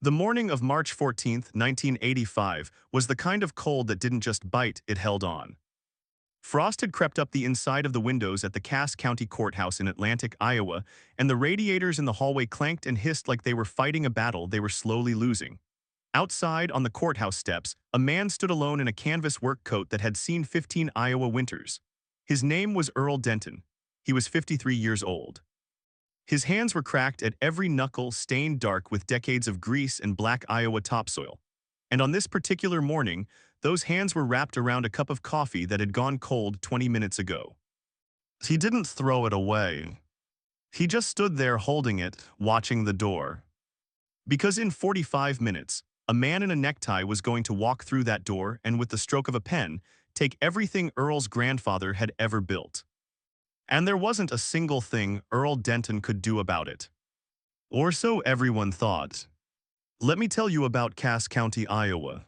The morning of March 14th, 1985, was the kind of cold that didn't just bite, it held on. Frost had crept up the inside of the windows at the Cass County Courthouse in Atlantic, Iowa, and the radiators in the hallway clanked and hissed like they were fighting a battle they were slowly losing. Outside, on the courthouse steps, a man stood alone in a canvas work coat that had seen 15 Iowa winters. His name was Earl Denton. He was 53 years old. His hands were cracked at every knuckle, stained dark with decades of grease and black Iowa topsoil. And on this particular morning, those hands were wrapped around a cup of coffee that had gone cold 20 minutes ago. He didn't throw it away. He just stood there holding it, watching the door. Because in 45 minutes, a man in a necktie was going to walk through that door and with the stroke of a pen, take everything Earl's grandfather had ever built. And there wasn't a single thing Earl Denton could do about it. Or so everyone thought. Let me tell you about Cass County, Iowa.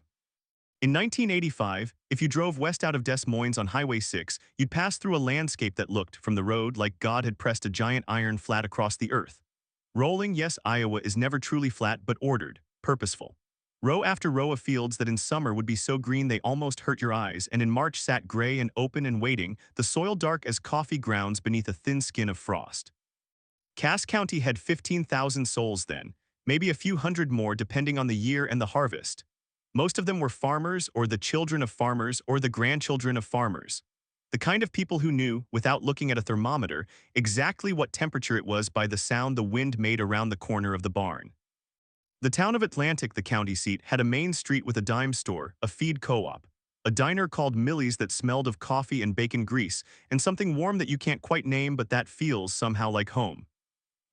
In 1985, if you drove west out of Des Moines on Highway 6, you'd pass through a landscape that looked, from the road, like God had pressed a giant iron flat across the earth. Rolling, yes, Iowa is never truly flat but ordered, purposeful. Row after row of fields that in summer would be so green they almost hurt your eyes, and in March sat gray and open and waiting, the soil dark as coffee grounds beneath a thin skin of frost. Cass County had 15,000 souls then, maybe a few hundred more depending on the year and the harvest. Most of them were farmers or the children of farmers or the grandchildren of farmers. The kind of people who knew, without looking at a thermometer, exactly what temperature it was by the sound the wind made around the corner of the barn. The town of Atlantic, the county seat, had a main street with a dime store, a feed co-op, a diner called Millie's that smelled of coffee and bacon grease, and something warm that you can't quite name but that feels somehow like home.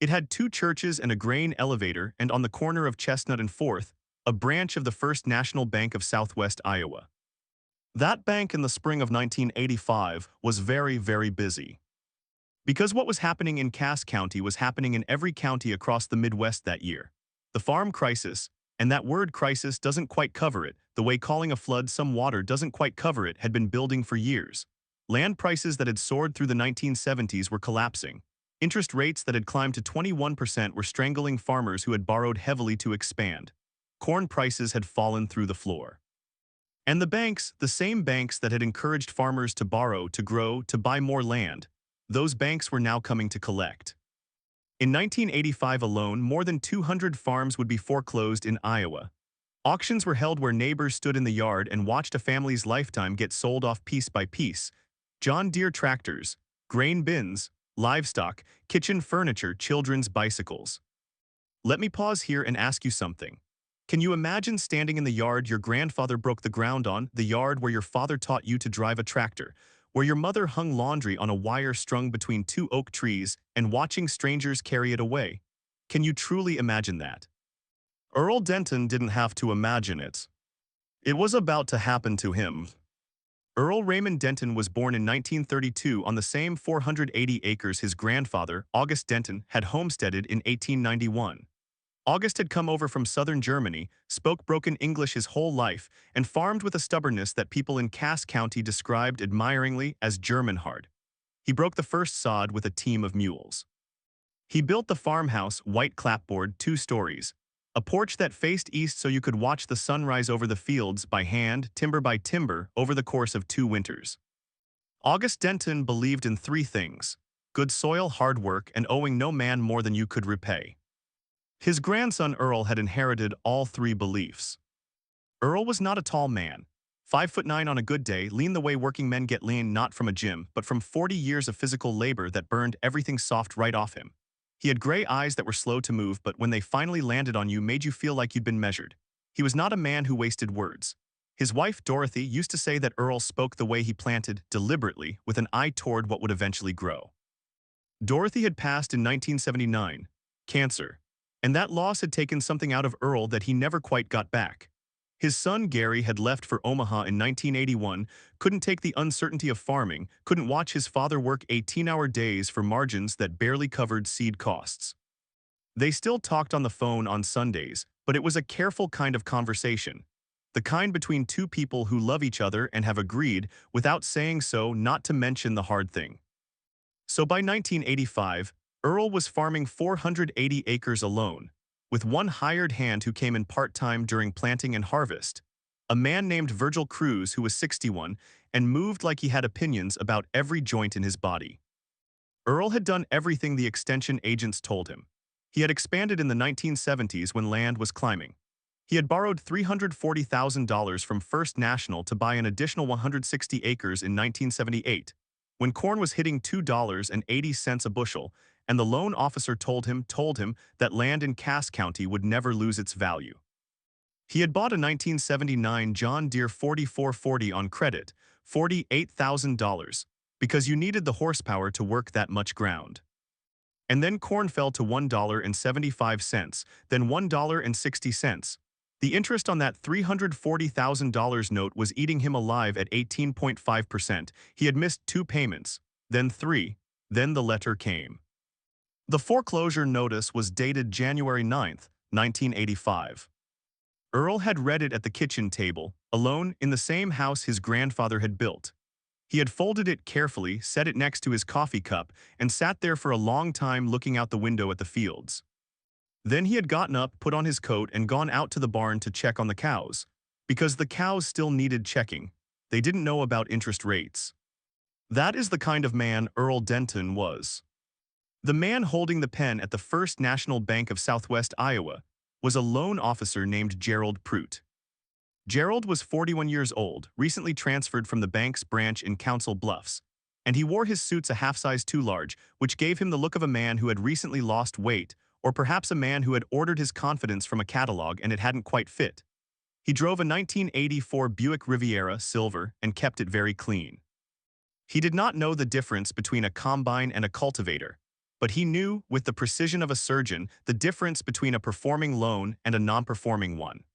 It had 2 churches and a grain elevator, and on the corner of Chestnut and 4th, a branch of the First National Bank of Southwest Iowa. That bank in the spring of 1985 was very, very busy. Because what was happening in Cass County was happening in every county across the Midwest that year. The farm crisis, and that word crisis doesn't quite cover it, the way calling a flood some water doesn't quite cover it, had been building for years. Land prices that had soared through the 1970s were collapsing. Interest rates that had climbed to 21% were strangling farmers who had borrowed heavily to expand. Corn prices had fallen through the floor. And the banks, the same banks that had encouraged farmers to borrow, to grow, to buy more land, those banks were now coming to collect. In 1985 alone, more than 200 farms would be foreclosed in Iowa. Auctions were held where neighbors stood in the yard and watched a family's lifetime get sold off piece by piece. John Deere tractors, grain bins, livestock, kitchen furniture, children's bicycles. Let me pause here and ask you something. Can you imagine standing in the yard your grandfather broke the ground on, the yard where your father taught you to drive a tractor, where your mother hung laundry on a wire strung between 2 oak trees, and watching strangers carry it away? Can you truly imagine that? Earl Denton didn't have to imagine it. It was about to happen to him. Earl Raymond Denton was born in 1932 on the same 480 acres his grandfather, August Denton, had homesteaded in 1891. August had come over from southern Germany, spoke broken English his whole life, and farmed with a stubbornness that people in Cass County described admiringly as German hard. He broke the first sod with a team of mules. He built the farmhouse, white clapboard, 2 stories, a porch that faced east so you could watch the sunrise over the fields by hand, timber by timber, over the course of 2 winters. August Denton believed in 3 things: good soil, hard work, and owing no man more than you could repay. His grandson Earl had inherited all 3 beliefs. Earl was not a tall man, 5'9" on a good day, lean the way working men get lean, not from a gym, but from 40 years of physical labor that burned everything soft right off him. He had gray eyes that were slow to move, but when they finally landed on you made you feel like you'd been measured. He was not a man who wasted words. His wife Dorothy used to say that Earl spoke the way he planted, deliberately, with an eye toward what would eventually grow. Dorothy had passed in 1979, cancer. And that loss had taken something out of Earl that he never quite got back. His son Gary had left for Omaha in 1981, couldn't take the uncertainty of farming, couldn't watch his father work 18-hour days for margins that barely covered seed costs. They still talked on the phone on Sundays, but it was a careful kind of conversation. The kind between 2 people who love each other and have agreed, without saying so, not to mention the hard thing. So by 1985, Earl was farming 480 acres alone, with one hired hand who came in part-time during planting and harvest, a man named Virgil Cruz who was 61 and moved like he had opinions about every joint in his body. Earl had done everything the extension agents told him. He had expanded in the 1970s when land was climbing. He had borrowed $340,000 from First National to buy an additional 160 acres in 1978, when corn was hitting $2.80 a bushel, and the loan officer told him that land in Cass County would never lose its value. He had bought a 1979 John Deere 4440 on credit, $48,000, because you needed the horsepower to work that much ground. And then corn fell to $1.75, then $1.60. The interest on that $340,000 note was eating him alive at 18.5%. He had missed 2 payments, then 3, then the letter came. The foreclosure notice was dated January 9, 1985. Earl had read it at the kitchen table, alone in the same house his grandfather had built. He had folded it carefully, set it next to his coffee cup, and sat there for a long time looking out the window at the fields. Then he had gotten up, put on his coat, and gone out to the barn to check on the cows. Because the cows still needed checking. They didn't know about interest rates. That is the kind of man Earl Denton was. The man holding the pen at the First National Bank of Southwest Iowa was a loan officer named Gerald Pruitt. Gerald was 41 years old, recently transferred from the bank's branch in Council Bluffs, and he wore his suits a half-size too large, which gave him the look of a man who had recently lost weight, or perhaps a man who had ordered his confidence from a catalog and it hadn't quite fit. He drove a 1984 Buick Riviera Silver and kept it very clean. He did not know the difference between a combine and a cultivator, but he knew, with the precision of a surgeon, the difference between a performing loan and a non-performing one.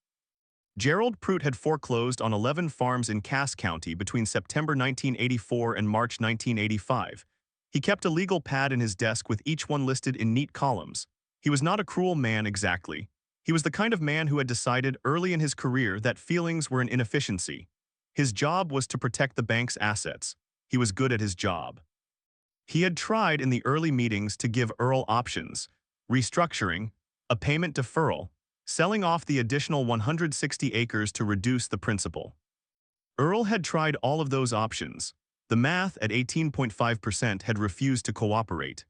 Gerald Pruitt had foreclosed on 11 farms in Cass County between September 1984 and March 1985. He kept a legal pad in his desk with each one listed in neat columns. He was not a cruel man exactly. He was the kind of man who had decided early in his career that feelings were an inefficiency. His job was to protect the bank's assets. He was good at his job. He had tried in the early meetings to give Earl options: restructuring, a payment deferral, selling off the additional 160 acres to reduce the principal. Earl had tried all of those options. The math at 18.5% had refused to cooperate.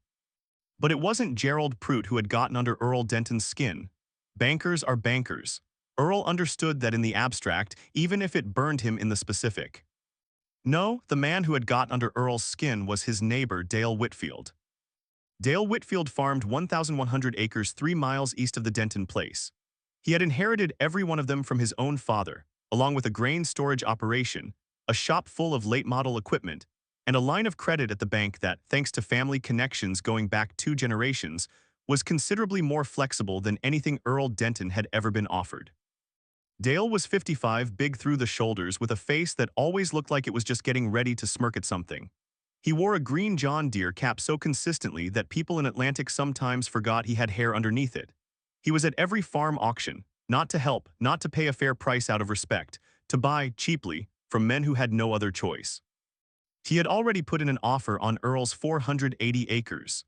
But it wasn't Gerald Pruitt who had gotten under Earl Denton's skin. Bankers are bankers. Earl understood that in the abstract, even if it burned him in the specific. No, the man who had got under Earl's skin was his neighbor, Dale Whitfield. Dale Whitfield farmed 1,100 acres 3 miles east of the Denton place. He had inherited every one of them from his own father, along with a grain storage operation, a shop full of late-model equipment, and a line of credit at the bank that, thanks to family connections going back 2 generations, was considerably more flexible than anything Earl Denton had ever been offered. Dale was 55, big through the shoulders, with a face that always looked like it was just getting ready to smirk at something. He wore a green John Deere cap so consistently that people in Atlantic sometimes forgot he had hair underneath it. He was at every farm auction, not to help, not to pay a fair price out of respect, to buy, cheaply, from men who had no other choice. He had already put in an offer on Earl's 480 acres.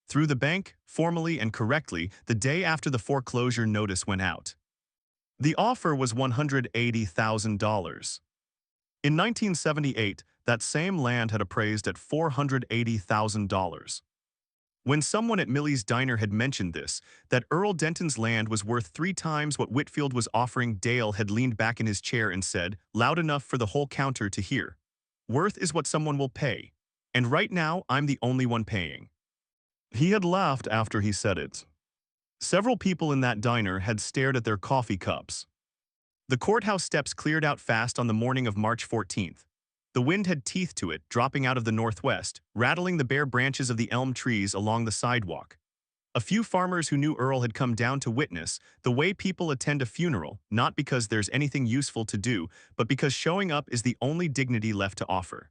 Through the bank, formally and correctly, the day after the foreclosure notice went out. The offer was $180,000. In 1978, that same land had appraised at $480,000. When someone at Millie's Diner had mentioned this, that Earl Denton's land was worth 3 times what Whitfield was offering, Dale had leaned back in his chair and said, loud enough for the whole counter to hear, "Worth is what someone will pay. And right now, I'm the only one paying." He had laughed after he said it. Several people in that diner had stared at their coffee cups. The courthouse steps cleared out fast on the morning of March 14th. The wind had teeth to it, dropping out of the northwest, rattling the bare branches of the elm trees along the sidewalk. A few farmers who knew Earl had come down to witness the way people attend a funeral, not because there's anything useful to do, but because showing up is the only dignity left to offer.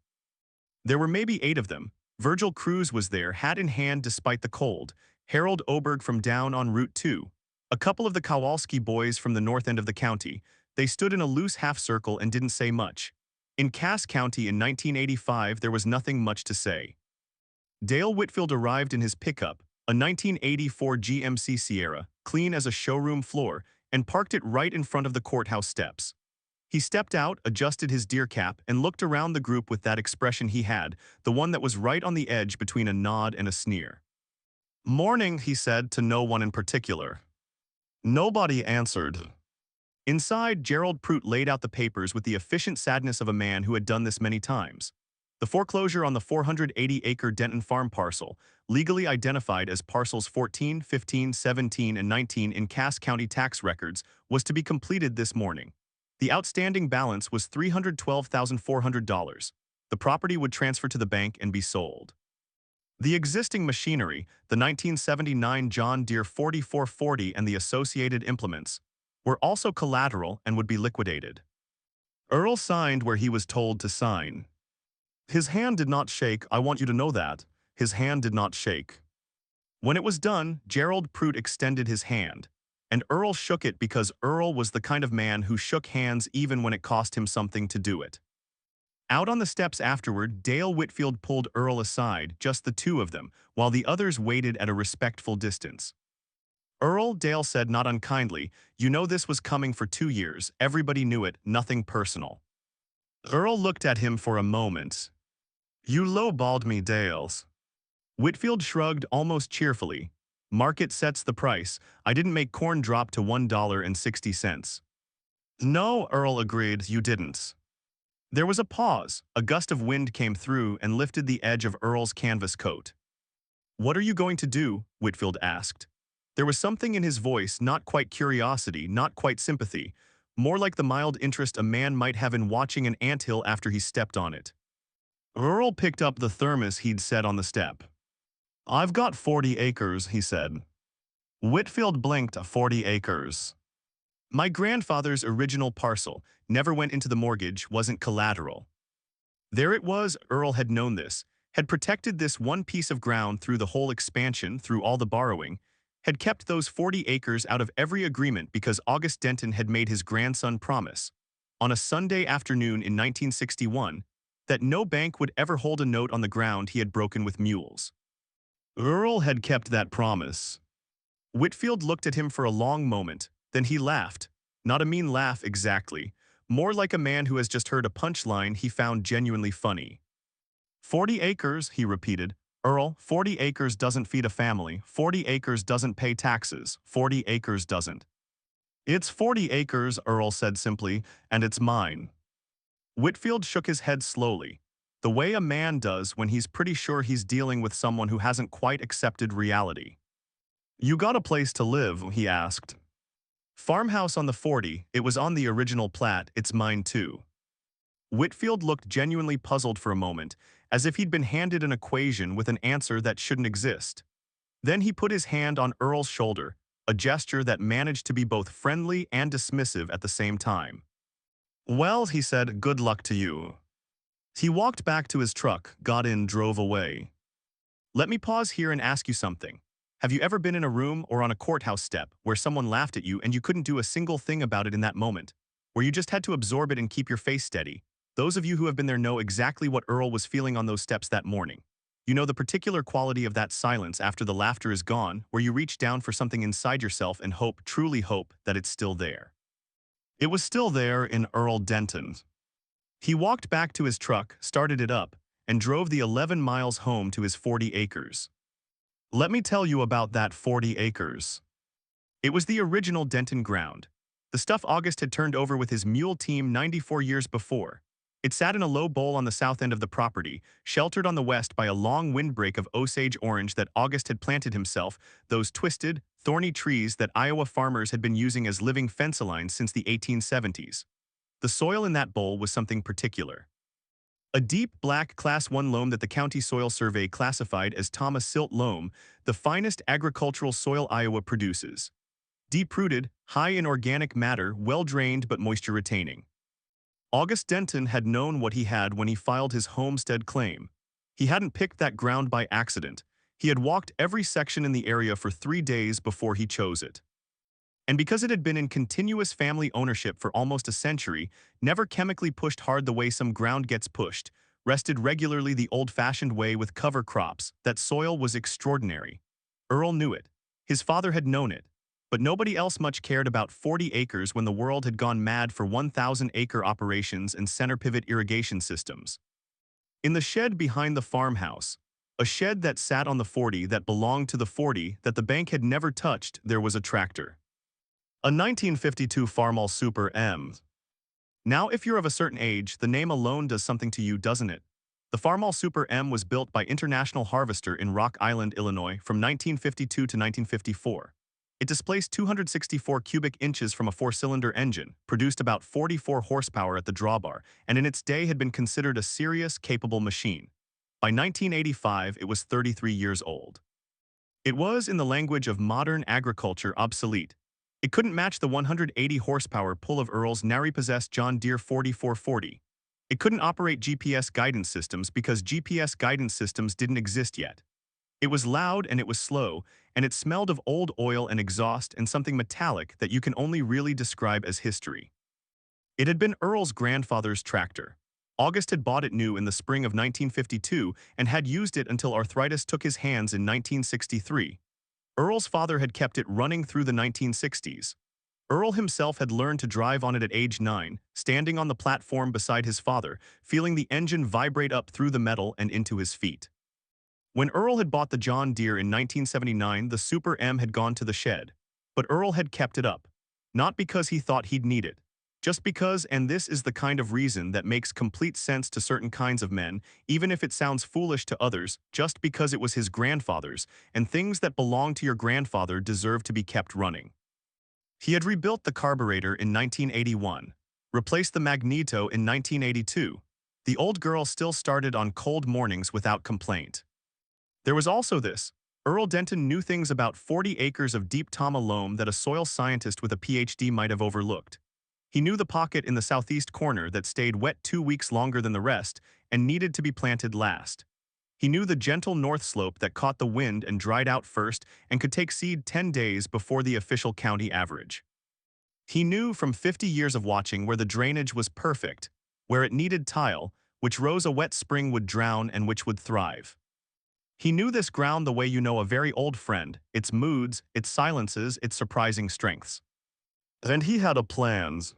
There were maybe 8 of them. Virgil Cruz was there, hat in hand despite the cold, Harold Oberg from down on Route 2, a couple of the Kowalski boys from the north end of the county. They stood in a loose half-circle and didn't say much. In Cass County in 1985, there was nothing much to say. Dale Whitfield arrived in his pickup, a 1984 GMC Sierra, clean as a showroom floor, and parked it right in front of the courthouse steps. He stepped out, adjusted his deer cap, and looked around the group with that expression he had, the one that was right on the edge between a nod and a sneer. "Morning," he said to no one in particular. Nobody answered. Inside, Gerald Prout laid out the papers with the efficient sadness of a man who had done this many times. The foreclosure on the 480-acre Denton farm parcel, legally identified as parcels 14, 15, 17, and 19 in Cass County tax records, was to be completed this morning. The outstanding balance was $312,400. The property would transfer to the bank and be sold. The existing machinery, the 1979 John Deere 4440 and the associated implements, were also collateral and would be liquidated. Earl signed where he was told to sign. His hand did not shake, I want you to know that. His hand did not shake. When it was done, Gerald Prout extended his hand, and Earl shook it because Earl was the kind of man who shook hands even when it cost him something to do it. Out on the steps afterward, Dale Whitfield pulled Earl aside, just the two of them, while the others waited at a respectful distance. "Earl," Dale said not unkindly, "you know this was coming for 2 years, everybody knew it, nothing personal." Earl looked at him for a moment. "You lowballed me, Dales." Whitfield shrugged almost cheerfully. "Market sets the price. I didn't make corn drop to $1.60. "No," Earl agreed, "you didn't." There was a pause. A gust of wind came through and lifted the edge of Earl's canvas coat. "What are you going to do?" Whitfield asked. There was something in his voice, not quite curiosity, not quite sympathy, more like the mild interest a man might have in watching an anthill after he stepped on it. Earl picked up the thermos he'd set on the step. "I've got 40 acres, he said. Whitfield blinked. 40 acres. My grandfather's original parcel, never went into the mortgage, wasn't collateral. There it was, Earl had known this, had protected this one piece of ground through the whole expansion, through all the borrowing, had kept those 40 acres out of every agreement because August Denton had made his grandson promise, on a Sunday afternoon in 1961, that no bank would ever hold a note on the ground he had broken with mules. Earl had kept that promise. Whitfield looked at him for a long moment, then he laughed. Not a mean laugh exactly, more like a man who has just heard a punchline he found genuinely funny. 40 acres, he repeated. Earl, 40 acres doesn't feed a family, 40 acres doesn't pay taxes, 40 acres doesn't. It's 40 acres, Earl said simply, and it's mine. Whitfield shook his head slowly, the way a man does when he's pretty sure he's dealing with someone who hasn't quite accepted reality. You got a place to live, he asked. Farmhouse on the 40, it was on the original plat, it's mine too. Whitfield looked genuinely puzzled for a moment, as if he'd been handed an equation with an answer that shouldn't exist. Then he put his hand on Earl's shoulder, a gesture that managed to be both friendly and dismissive at the same time. Well, he said, good luck to you. He walked back to his truck, got in, drove away. Let me pause here and ask you something. Have you ever been in a room or on a courthouse step where someone laughed at you and you couldn't do a single thing about it in that moment? Where you just had to absorb it and keep your face steady? Those of you who have been there know exactly what Earl was feeling on those steps that morning. You know the particular quality of that silence after the laughter is gone, where you reach down for something inside yourself and hope, truly hope, that it's still there. It was still there in Earl Denton. He walked back to his truck, started it up, and drove the 11 miles home to his 40 acres. Let me tell you about that 40 acres. It was the original Denton ground, the stuff August had turned over with his mule team 94 years before. It sat in a low bowl on the south end of the property, sheltered on the west by a long windbreak of Osage orange that August had planted himself, those twisted, thorny trees that Iowa farmers had been using as living fence lines since the 1870s. The soil in that bowl was something particular. A deep black Class 1 loam that the County Soil Survey classified as Thomas Silt loam, the finest agricultural soil Iowa produces. Deep-rooted, high in organic matter, well-drained but moisture-retaining. August Denton had known what he had when he filed his homestead claim. He hadn't picked that ground by accident. He had walked every section in the area for 3 days before he chose it. And because it had been in continuous family ownership for almost a century, never chemically pushed hard the way some ground gets pushed, rested regularly the old-fashioned way with cover crops, that soil was extraordinary. Earl knew it. His father had known it. But nobody else much cared about 40 acres when the world had gone mad for 1,000-acre operations and center pivot irrigation systems. In the shed behind the farmhouse, a shed that sat on the 40 that belonged to the 40 that the bank had never touched, there was a tractor. A 1952 Farmall Super M. Now, if you're of a certain age, the name alone does something to you, doesn't it? The Farmall Super M was built by International Harvester in Rock Island, Illinois from 1952 to 1954. It displaced 264 cubic inches from a four-cylinder engine, produced about 44 horsepower at the drawbar, and in its day had been considered a serious, capable machine. By 1985, it was 33 years old. It was, in the language of modern agriculture, obsolete. It couldn't match the 180 horsepower pull of Earl's now-repossessed John Deere 4440. It couldn't operate GPS guidance systems because GPS guidance systems didn't exist yet. It was loud and it was slow, and it smelled of old oil and exhaust and something metallic that you can only really describe as history. It had been Earl's grandfather's tractor. August had bought it new in the spring of 1952 and had used it until arthritis took his hands in 1963. Earl's father had kept it running through the 1960s. Earl himself had learned to drive on it at age 9, standing on the platform beside his father, feeling the engine vibrate up through the metal and into his feet. When Earl had bought the John Deere in 1979, the Super M had gone to the shed. But Earl had kept it up. Not because he thought he'd need it. Just because, and this is the kind of reason that makes complete sense to certain kinds of men, even if it sounds foolish to others, just because it was his grandfather's, and things that belong to your grandfather deserve to be kept running. He had rebuilt the carburetor in 1981, replaced the magneto in 1982. The old girl still started on cold mornings without complaint. There was also this. Earl Denton knew things about 40 acres of deep Tama loam that a soil scientist with a PhD might have overlooked. He knew the pocket in the southeast corner that stayed wet 2 weeks longer than the rest and needed to be planted last. He knew the gentle north slope that caught the wind and dried out first and could take seed 10 days before the official county average. He knew from 50 years of watching where the drainage was perfect, where it needed tile, which rose a wet spring would drown and which would thrive. He knew this ground the way you know a very old friend, its moods, its silences, its surprising strengths. And he had a plans.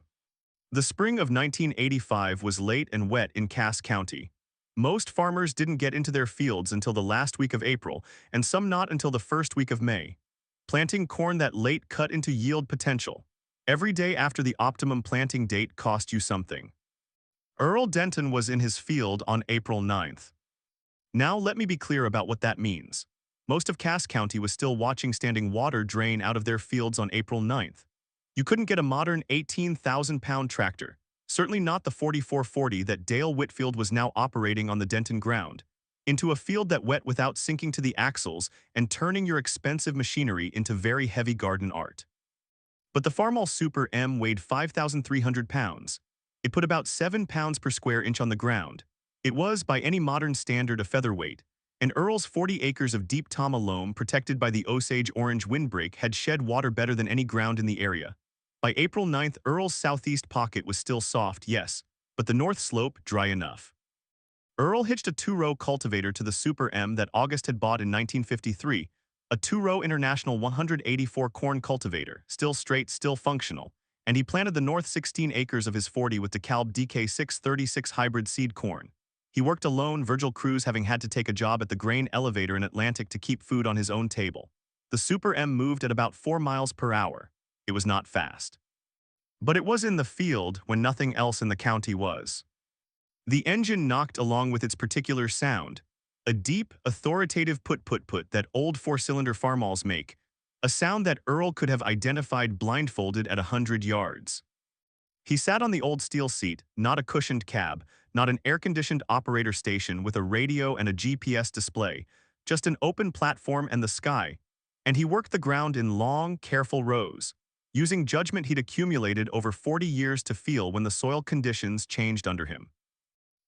The spring of 1985 was late and wet in Cass County. Most farmers didn't get into their fields until the last week of April, and some not until the first week of May. Planting corn that late cut into yield potential. Every day after the optimum planting date cost you something. Earl Denton was in his field on April 9th. Now let me be clear about what that means. Most of Cass County was still watching standing water drain out of their fields on April 9th. You couldn't get a modern 18,000-pound tractor, certainly not the 4440 that Dale Whitfield was now operating on the Denton ground, into a field that wet without sinking to the axles and turning your expensive machinery into very heavy garden art. But the Farmall Super M weighed 5,300 pounds. It put about 7 pounds per square inch on the ground. It was, by any modern standard, a featherweight, and Earl's 40 acres of deep Tama loam protected by the Osage orange windbreak had shed water better than any ground in the area. By April 9th, Earl's southeast pocket was still soft, yes, but the north slope dry enough. Earl hitched a 2-row cultivator to the Super M that August had bought in 1953, a 2-row International 184 corn cultivator, still straight, still functional, and he planted the north 16 acres of his 40 with DeKalb DK636 hybrid seed corn. He worked alone, Virgil Cruz having had to take a job at the grain elevator in Atlantic to keep food on his own table. The Super M moved at about 4 miles per hour. It was not fast. But it was in the field when nothing else in the county was. The engine knocked along with its particular sound, a deep, authoritative put-put-put that old 4-cylinder Farmalls make, a sound that Earl could have identified blindfolded at 100 yards. He sat on the old steel seat, not a cushioned cab, not an air-conditioned operator station with a radio and a GPS display, just an open platform and the sky, and he worked the ground in long, careful rows, using judgment he'd accumulated over 40 years to feel when the soil conditions changed under him.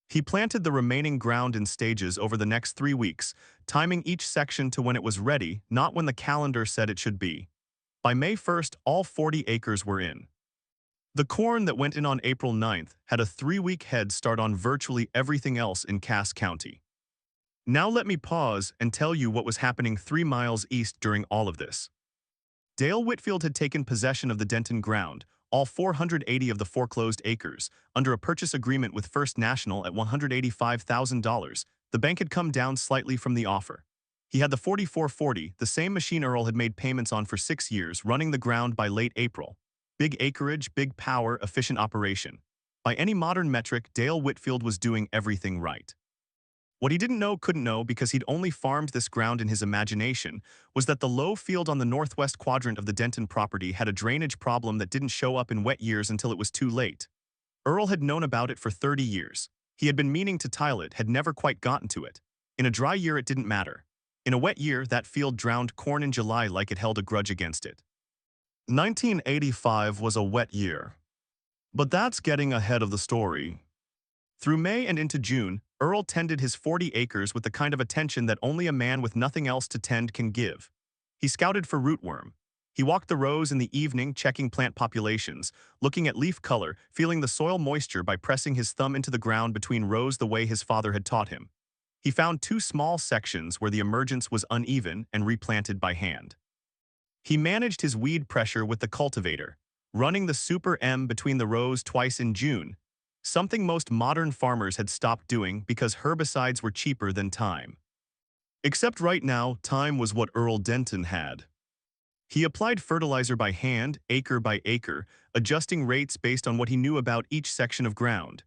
He planted the remaining ground in stages over the next 3 weeks, timing each section to when it was ready, not when the calendar said it should be. By May 1st, all 40 acres were in. The corn that went in on April 9th had a 3-week head start on virtually everything else in Cass County. Now let me pause and tell you what was happening 3 miles east during all of this. Dale Whitfield had taken possession of the Denton ground, all 480 of the foreclosed acres, under a purchase agreement with First National at $185,000. The bank had come down slightly from the offer. He had the 4440, the same machine Earl had made payments on for 6 years, running the ground by late April. Big acreage, big power, efficient operation. By any modern metric, Dale Whitfield was doing everything right. What he didn't know, couldn't know, because he'd only farmed this ground in his imagination, was that the low field on the northwest quadrant of the Denton property had a drainage problem that didn't show up in wet years until it was too late. Earl had known about it for 30 years. He had been meaning to tile it, had never quite gotten to it. In a dry year, it didn't matter. In a wet year, that field drowned corn in July like it held a grudge against it. 1985 was a wet year. But that's getting ahead of the story. Through May and into June, Earl tended his 40 acres with the kind of attention that only a man with nothing else to tend can give. He scouted for rootworm. He walked the rows in the evening, checking plant populations, looking at leaf color, feeling the soil moisture by pressing his thumb into the ground between rows the way his father had taught him. He found 2 small sections where the emergence was uneven and replanted by hand. He managed his weed pressure with the cultivator, running the Super M between the rows twice in June, something most modern farmers had stopped doing because herbicides were cheaper than time. Except right now, time was what Earl Denton had. He applied fertilizer by hand, acre by acre, adjusting rates based on what he knew about each section of ground.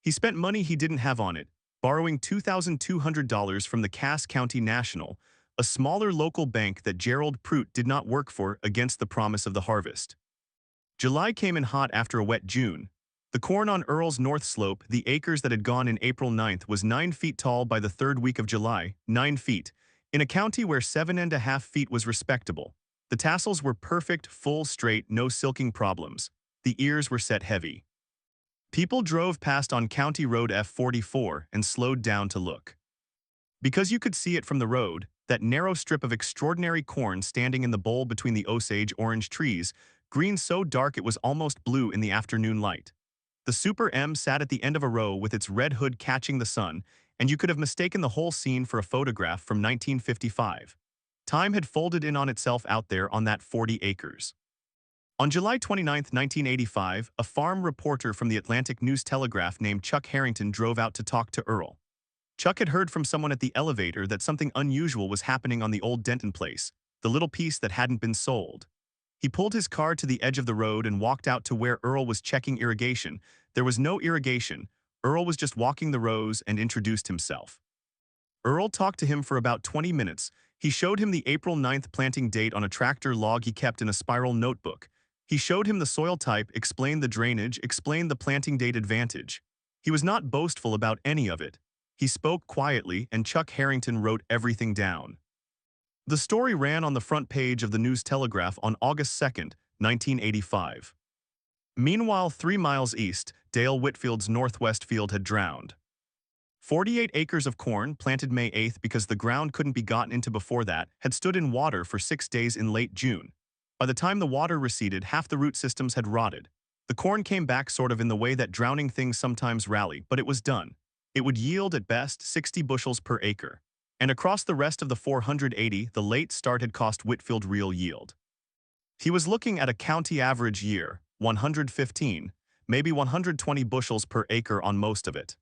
He spent money he didn't have on it, borrowing $2,200 from the Cass County National, a smaller local bank that Gerald Prout did not work for, against the promise of the harvest. July came in hot after a wet June. The corn on Earl's north slope, the acres that had gone in April 9th, was 9 feet tall by the 3rd week of July, 9 feet. In a county where 7.5 feet was respectable. The tassels were perfect, full, straight, no silking problems. The ears were set heavy. People drove past on County Road F44 and slowed down to look. Because you could see it from the road, that narrow strip of extraordinary corn standing in the bowl between the Osage orange trees, green so dark it was almost blue in the afternoon light. The Super M sat at the end of a row with its red hood catching the sun, and you could have mistaken the whole scene for a photograph from 1955. Time had folded in on itself out there on that 40 acres. On July 29, 1985, a farm reporter from the Atlantic News-Telegraph named Chuck Harrington drove out to talk to Earl. Chuck had heard from someone at the elevator that something unusual was happening on the old Denton place, the little piece that hadn't been sold. He pulled his car to the edge of the road and walked out to where Earl was checking irrigation. There was no irrigation. Earl was just walking the rows and introduced himself. Earl talked to him for about 20 minutes. He showed him the April 9th planting date on a tractor log he kept in a spiral notebook. He showed him the soil type, explained the drainage, explained the planting date advantage. He was not boastful about any of it. He spoke quietly, and Chuck Harrington wrote everything down. The story ran on the front page of the News-Telegraph on August 2, 1985. Meanwhile, 3 miles east, Dale Whitfield's northwest field had drowned. 48 acres of corn, planted May 8th because the ground couldn't be gotten into before that, had stood in water for 6 days in late June. By the time the water receded, half the root systems had rotted. The corn came back sort of in the way that drowning things sometimes rally, but it was done. It would yield at best 60 bushels per acre. And across the rest of the 480, the late start had cost Whitfield real yield. He was looking at a county average year, 115, maybe 120 bushels per acre on most of it.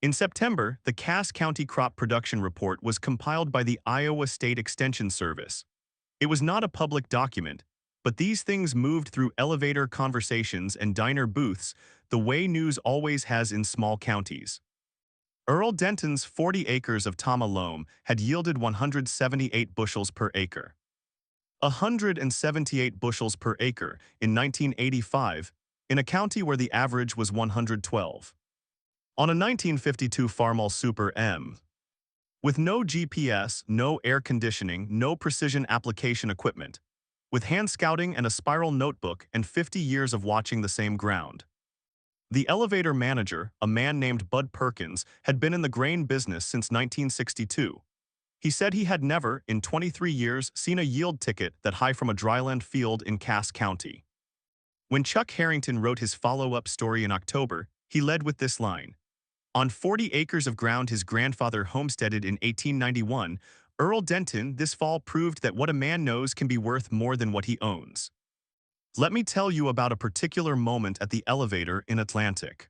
In September, the Cass County Crop Production Report was compiled by the Iowa State Extension Service. It was not a public document, but these things moved through elevator conversations and diner booths the way news always has in small counties. Earl Denton's 40 acres of Tama loam had yielded 178 bushels per acre. 178 bushels per acre in 1985, in a county where the average was 112. On a 1952 Farmall Super M. With no GPS, no air conditioning, no precision application equipment. With hand scouting and a spiral notebook and 50 years of watching the same ground. The elevator manager, a man named Bud Perkins, had been in the grain business since 1962. He said he had never, in 23 years, seen a yield ticket that high from a dryland field in Cass County. When Chuck Harrington wrote his follow-up story in October, he led with this line. On 40 acres of ground his grandfather homesteaded in 1891, Earl Denton this fall proved that what a man knows can be worth more than what he owns. Let me tell you about a particular moment at the elevator in Atlantic.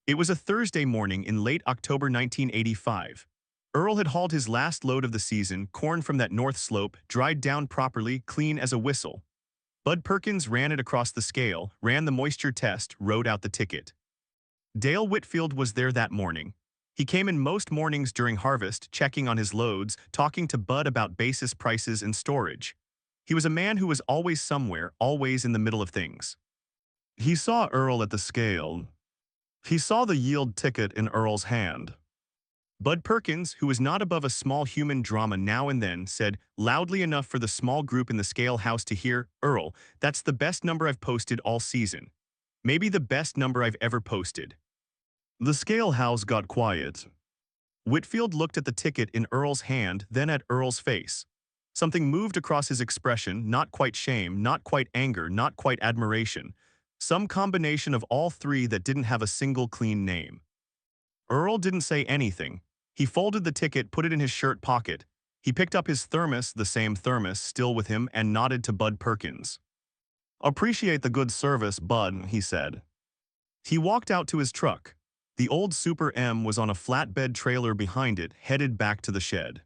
It was a Thursday morning in late October 1985. Earl had hauled his last load of the season, corn from that north slope, dried down properly, clean as a whistle. Bud Perkins ran it across the scale, ran the moisture test, wrote out the ticket. Dale Whitfield was there that morning. He came in most mornings during harvest, checking on his loads, talking to Bud about basis prices and storage. He was a man who was always somewhere, always in the middle of things. He saw Earl at the scale. He saw the yield ticket in Earl's hand. Bud Perkins, who was not above a small human drama now and then, said, loudly enough for the small group in the scale house to hear, "Earl, that's the best number I've posted all season. Maybe the best number I've ever posted." The scale house got quiet. Whitfield looked at the ticket in Earl's hand, then at Earl's face. Something moved across his expression, not quite shame, not quite anger, not quite admiration. Some combination of all three that didn't have a single clean name. Earl didn't say anything. He folded the ticket, put it in his shirt pocket. He picked up his thermos, the same thermos, still with him, and nodded to Bud Perkins. "Appreciate the good service, Bud," he said. He walked out to his truck. The old Super M was on a flatbed trailer behind it, headed back to the shed.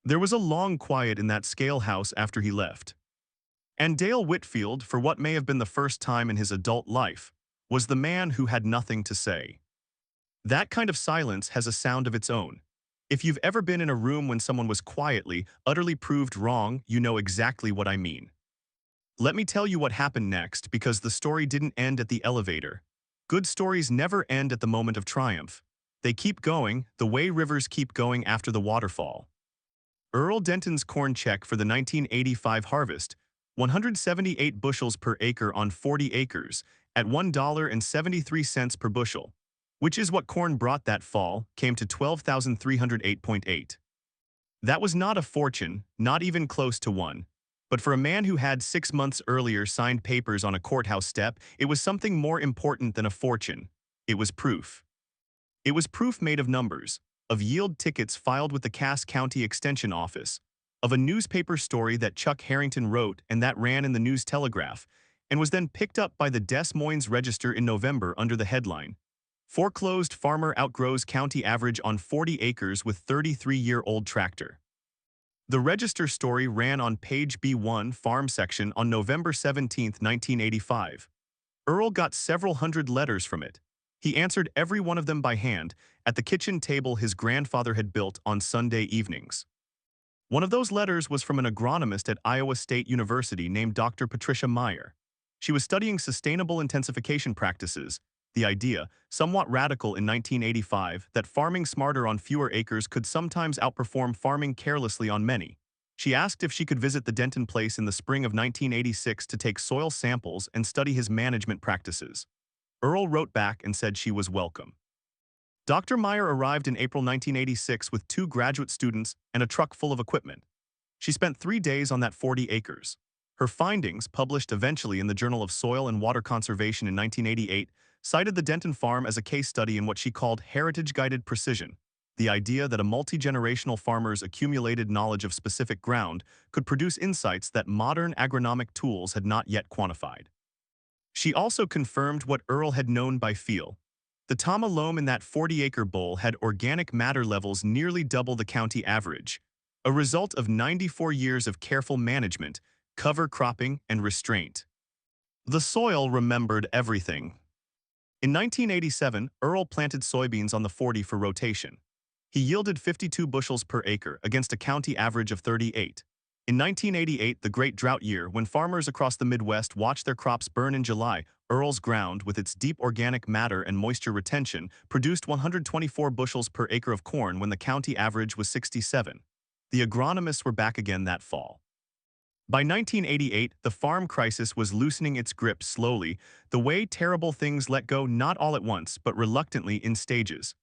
There was a long quiet in that scale house after he left. And Dale Whitfield, for what may have been the first time in his adult life, was the man who had nothing to say. That kind of silence has a sound of its own. If you've ever been in a room when someone was quietly, utterly proved wrong, you know exactly what I mean. Let me tell you what happened next, because the story didn't end at the elevator. Good stories never end at the moment of triumph. They keep going, the way rivers keep going after the waterfall. Earl Denton's corn check for the 1985 harvest, 178 bushels per acre on 40 acres, at $1.73 per bushel, which is what corn brought that fall, came to $12,308.8. That was not a fortune, not even close to one. But for a man who had 6 months earlier signed papers on a courthouse step, it was something more important than a fortune. It was proof. It was proof made of numbers, of yield tickets filed with the Cass County Extension Office, of a newspaper story that Chuck Harrington wrote and that ran in the News-Telegraph, and was then picked up by the Des Moines Register in November under the headline, "Foreclosed Farmer Outgrows County Average on 40 Acres with 33-Year-Old Tractor." The Register story ran on page B1 Farm section on November 17, 1985. Earl got several hundred letters from it. He answered every one of them by hand, at the kitchen table his grandfather had built on Sunday evenings. One of those letters was from an agronomist at Iowa State University named Dr. Patricia Meyer. She was studying sustainable intensification practices, the idea, somewhat radical in 1985, that farming smarter on fewer acres could sometimes outperform farming carelessly on many. She asked if she could visit the Denton place in the spring of 1986 to take soil samples and study his management practices. Earl wrote back and said she was welcome. Dr. Meyer arrived in April 1986 with 2 graduate students and a truck full of equipment. She spent 3 days on that 40 acres. Her findings, published eventually in the Journal of Soil and Water Conservation in 1988, cited the Denton farm as a case study in what she called heritage-guided precision, the idea that a multi-generational farmer's accumulated knowledge of specific ground could produce insights that modern agronomic tools had not yet quantified. She also confirmed what Earl had known by feel. The Tama loam in that 40-acre bowl had organic matter levels nearly double the county average, a result of 94 years of careful management, cover cropping, and restraint. The soil remembered everything. In 1987, Earl planted soybeans on the 40 for rotation. He yielded 52 bushels per acre against a county average of 38. In 1988, the great drought year, when farmers across the Midwest watched their crops burn in July, Earl's ground, with its deep organic matter and moisture retention, produced 124 bushels per acre of corn when the county average was 67. The agronomists were back again that fall. By 1988, the farm crisis was loosening its grip slowly, the way terrible things let go not all at once but reluctantly in stages.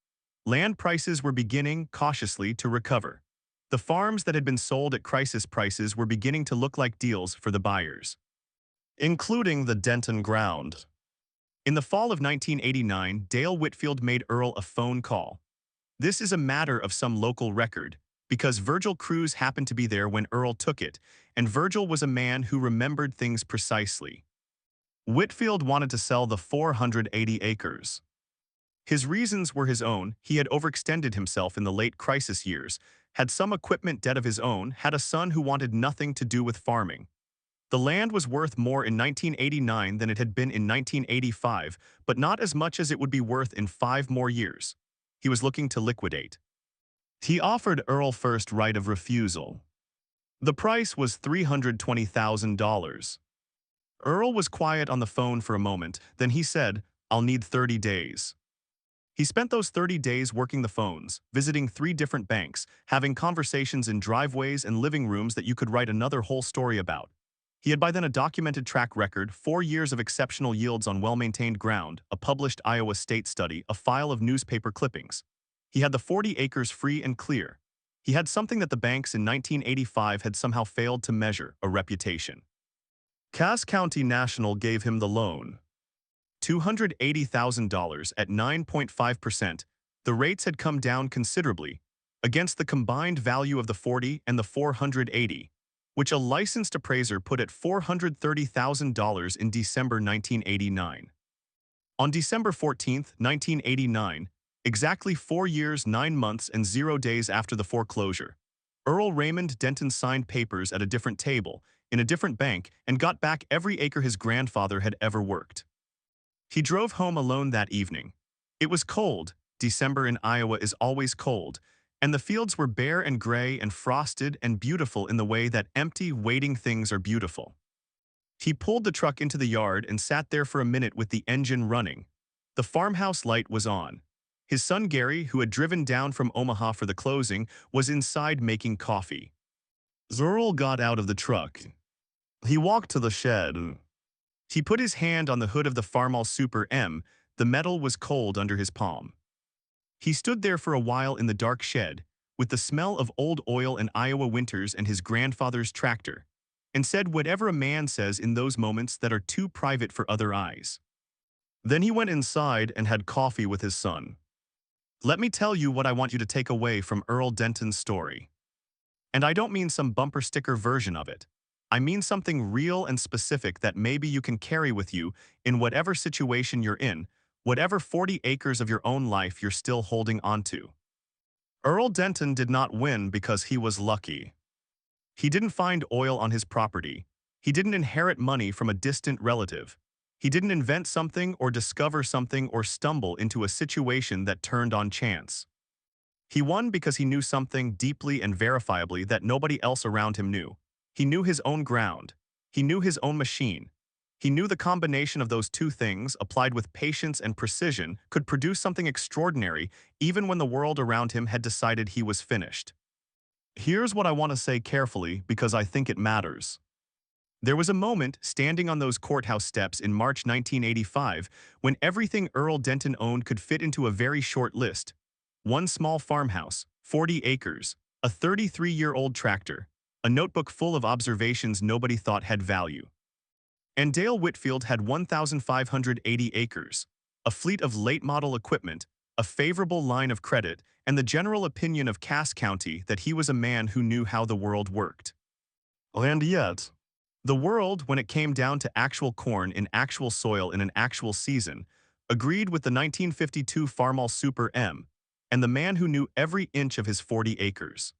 Land prices were beginning, cautiously, to recover. The farms that had been sold at crisis prices were beginning to look like deals for the buyers. Including the Denton ground. In the fall of 1989, Dale Whitfield made Earl a phone call. This is a matter of some local record, because Virgil Cruz happened to be there when Earl took it, and Virgil was a man who remembered things precisely. Whitfield wanted to sell the 480 acres. His reasons were his own. He had overextended himself in the late crisis years, had some equipment debt of his own, had a son who wanted nothing to do with farming. The land was worth more in 1989 than it had been in 1985, but not as much as it would be worth in 5 more years. He was looking to liquidate. He offered Earl first right of refusal. The price was $320,000. Earl was quiet on the phone for a moment, then he said, "I'll need 30 days. He spent those 30 days working the phones, visiting 3 different banks, having conversations in driveways and living rooms that you could write another whole story about. He had by then a documented track record, 4 years of exceptional yields on well-maintained ground, a published Iowa state study, a file of newspaper clippings. He had the 40 acres free and clear. He had something that the banks in 1985 had somehow failed to measure, a reputation. Cass County National gave him the loan. $280,000 at 9.5%, the rates had come down considerably, against the combined value of the 40 and the 480, which a licensed appraiser put at $430,000 in December 1989. On December 14, 1989, exactly 4 years, 9 months, and 0 days after the foreclosure, Earl Raymond Denton signed papers at a different table, in a different bank, and got back every acre his grandfather had ever worked. He drove home alone that evening. It was cold. December in Iowa is always cold, and the fields were bare and gray and frosted and beautiful in the way that empty, waiting things are beautiful. He pulled the truck into the yard and sat there for a minute with the engine running. The farmhouse light was on. His son Gary, who had driven down from Omaha for the closing, was inside making coffee. Earl got out of the truck. He walked to the shed. He put his hand on the hood of the Farmall Super M. The metal was cold under his palm. He stood there for a while in the dark shed, with the smell of old oil and Iowa winters and his grandfather's tractor, and said whatever a man says in those moments that are too private for other eyes. Then he went inside and had coffee with his son. Let me tell you what I want you to take away from Earl Denton's story. And I don't mean some bumper sticker version of it. I mean something real and specific that maybe you can carry with you in whatever situation you're in, whatever 40 acres of your own life you're still holding onto. Earl Denton did not win because he was lucky. He didn't find oil on his property. He didn't inherit money from a distant relative. He didn't invent something or discover something or stumble into a situation that turned on chance. He won because he knew something deeply and verifiably that nobody else around him knew. He knew his own ground. He knew his own machine. He knew the combination of those two things, applied with patience and precision, could produce something extraordinary even when the world around him had decided he was finished. Here's what I want to say carefully because I think it matters. There was a moment, standing on those courthouse steps in March 1985, when everything Earl Denton owned could fit into a very short list. One small farmhouse, 40 acres, a 33-year-old tractor, a notebook full of observations nobody thought had value. And Dale Whitfield had 1,580 acres, a fleet of late-model equipment, a favorable line of credit, and the general opinion of Cass County that he was a man who knew how the world worked. And yet, the world, when it came down to actual corn in actual soil in an actual season, agreed with the 1952 Farmall Super M, and the man who knew every inch of his 40 acres.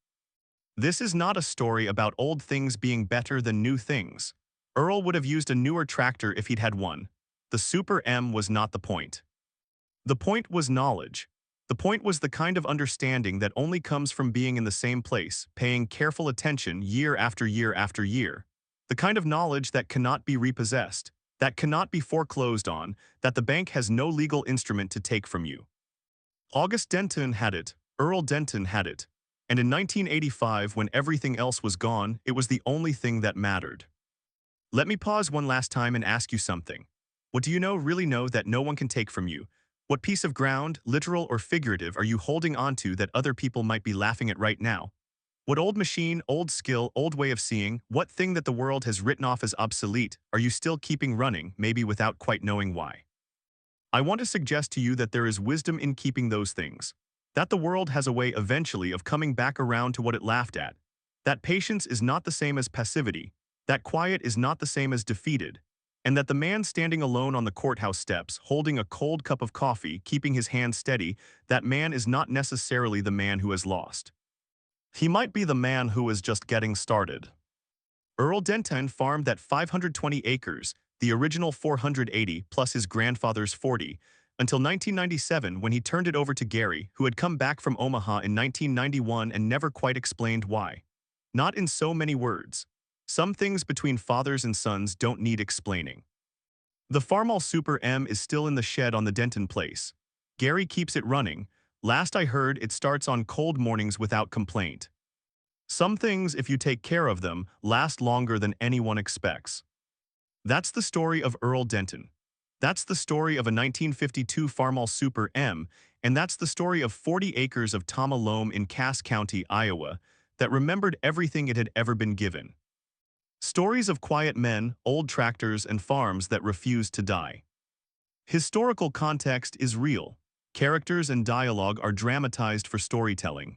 This is not a story about old things being better than new things. Earl would have used a newer tractor if he'd had one. The Super M was not the point. The point was knowledge. The point was the kind of understanding that only comes from being in the same place, paying careful attention year after year after year. The kind of knowledge that cannot be repossessed, that cannot be foreclosed on, that the bank has no legal instrument to take from you. August Denton had it. Earl Denton had it. And in 1985, when everything else was gone, it was the only thing that mattered. Let me pause one last time and ask you something. What do you really know that no one can take from you? What piece of ground, literal or figurative, are you holding onto that other people might be laughing at right now? What old machine, old skill, old way of seeing, what thing that the world has written off as obsolete, are you still keeping running, maybe without quite knowing why? I want to suggest to you that there is wisdom in keeping those things. That the world has a way eventually of coming back around to what it laughed at. That patience is not the same as passivity. That quiet is not the same as defeated. And that the man standing alone on the courthouse steps, holding a cold cup of coffee, keeping his hand steady, that man is not necessarily the man who has lost. He might be the man who is just getting started. Earl Denton farmed that 520 acres, the original 480 plus his grandfather's 40, until 1997 when he turned it over to Gary, who had come back from Omaha in 1991 and never quite explained why. Not in so many words. Some things between fathers and sons don't need explaining. The Farmall Super M is still in the shed on the Denton place. Gary keeps it running. Last I heard, it starts on cold mornings without complaint. Some things, if you take care of them, last longer than anyone expects. That's the story of Earl Denton. That's the story of a 1952 Farmall Super M, and that's the story of 40 acres of Tama loam in Cass County, Iowa, that remembered everything it had ever been given. Stories of quiet men, old tractors, and farms that refused to die. Historical context is real. Characters and dialogue are dramatized for storytelling.